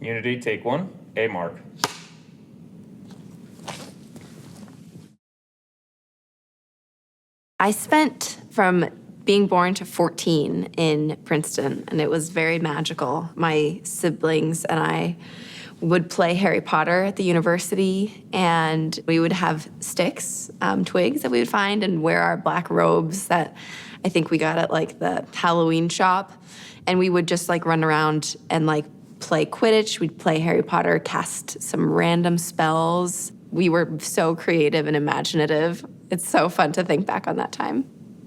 Unity, take one, A mark. I spent from being born to 14 in Princeton, and it was very magical. My siblings and I would play Harry Potter at the university, and we would have sticks, twigs that we would find, and wear our black robes that I think we got at like the Halloween shop. And we would just like run around and like play Quidditch. We'd play Harry Potter, cast some random spells. We were so creative and imaginative. It's so fun to think back on that time.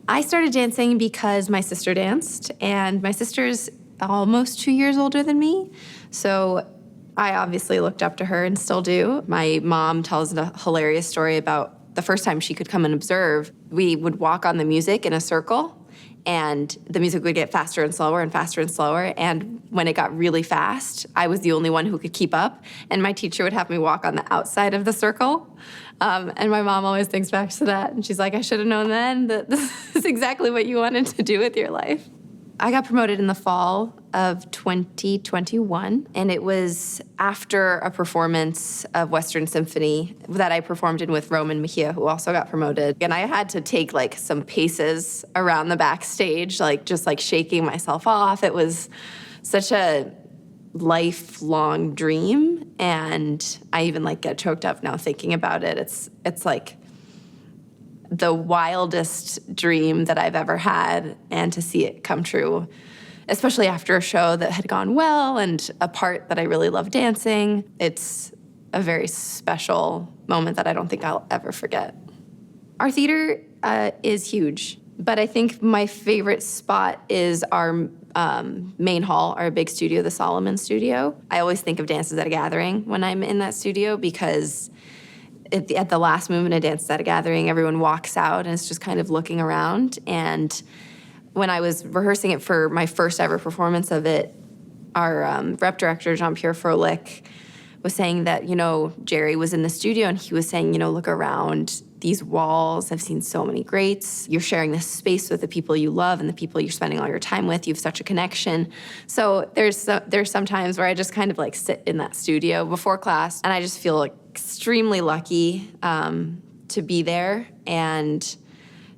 I started dancing because my sister danced, and my sister's almost 2 years older than me. So I obviously looked up to her and still do. My mom tells a hilarious story about the first time she could come and observe. We would walk on the music in a circle, and the music would get faster and slower and faster and slower. And when it got really fast, I was the only one who could keep up. And my teacher would have me walk on the outside of the circle. And my mom always thinks back to that. And she's like, I should have known then that this is exactly what you wanted to do with your life. I got promoted in the fall of 2021, and it was after a performance of Western Symphony that I performed in with Roman Mejia, who also got promoted. And I had to take like some paces around the backstage, like just like shaking myself off. It was such a lifelong dream, and I even like get choked up now thinking about it. It's like the wildest dream that I've ever had, and to see it come true, especially after a show that had gone well and a part that I really love dancing. It's a very special moment that I don't think I'll ever forget. Our theater is huge, but I think my favorite spot is our main hall, our big studio, the Solomon Studio. I always think of Dances at a Gathering when I'm in that studio, because at the last movement of Dances at a Gathering, everyone walks out and is just kind of looking around. And when I was rehearsing it for my first ever performance of it, our rep director, Jean-Pierre Froelich, was saying that, Jerry was in the studio and he was saying, look around these walls. I've seen so many greats. You're sharing this space with the people you love and the people you're spending all your time with. You have such a connection. So there's some times where I just kind of like sit in that studio before class, and I just feel extremely lucky to be there and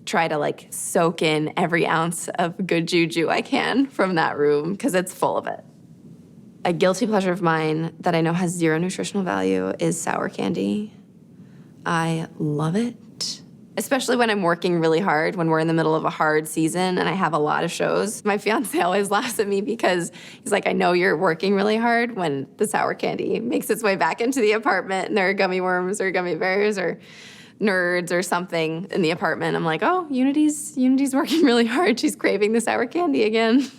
try to like soak in every ounce of good juju I can from that room, because it's full of it. A guilty pleasure of mine that I know has zero nutritional value is sour candy. I love it, especially when I'm working really hard, when we're in the middle of a hard season and I have a lot of shows. My fiance always laughs at me because he's like, I know you're working really hard when the sour candy makes its way back into the apartment and there are gummy worms or gummy bears or nerds or something in the apartment. I'm like, oh, Unity's working really hard. She's craving the sour candy again.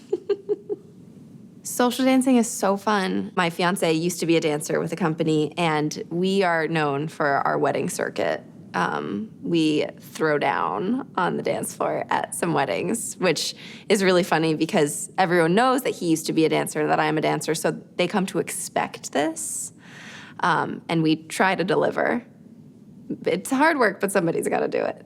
Social dancing is so fun. My fiance used to be a dancer with a company, and we are known for our wedding circuit. We throw down on the dance floor at some weddings, which is really funny because everyone knows that he used to be a dancer, that I'm a dancer, so they come to expect this, and we try to deliver. It's hard work, but somebody's got to do it.